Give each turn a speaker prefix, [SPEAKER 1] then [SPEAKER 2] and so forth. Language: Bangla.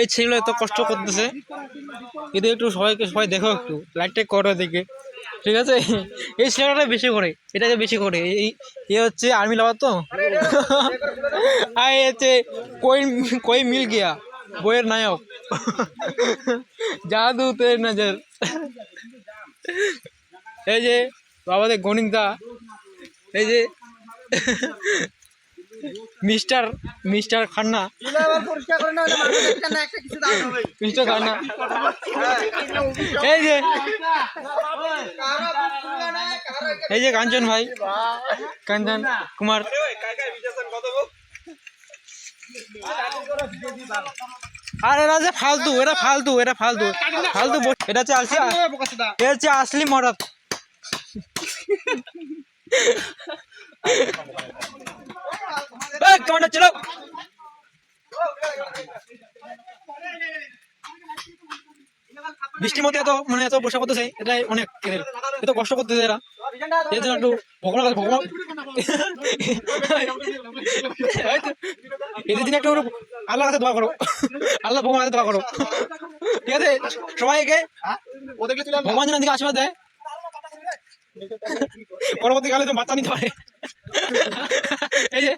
[SPEAKER 1] এই ছেলেগুলো এত কষ্ট করতেছে, এদের একটু সবাই দেখো, একটু লাইটটা করো দিকে, ঠিক আছে? এই ছেলেটা বেশি করে, এটাকে বেশি করে, এই এ হচ্ছে আর্মি লাভার তো। আর এ হচ্ছে কই কই মিল গিয়া বইয়ের নায়ক। জাদু তের নজর। এই যে আমাদের গণিত দা, এই যে mister mister Khanna, mister Khanna, এই যে কাঞ্চন ভাই, কাঞ্চন কুমার। আর এরা যে ফালতু, এরা ফালতু, এরা ফালতু ফালতু। এটা হচ্ছে এটা হচ্ছে আসলি মরদ। কমান্ডার চলো। বৃষ্টির মধ্যে এত মানে এত বসা করতেছে, এটাই অনেক, এত কষ্ট করতেছে এরা, এর জন্য একটু ভগবান এদের দিন একটু আল্লাহর কাছে দোয়া করো, আল্লাহ ভগবানের কাছে দোয়া করো, ঠিক আছে? সবাইকে ভগবান যেন দিকে আশীর্বাদ দেয়, পরবর্তীকালে তো বাচ্চা নিতে পারে। এই যে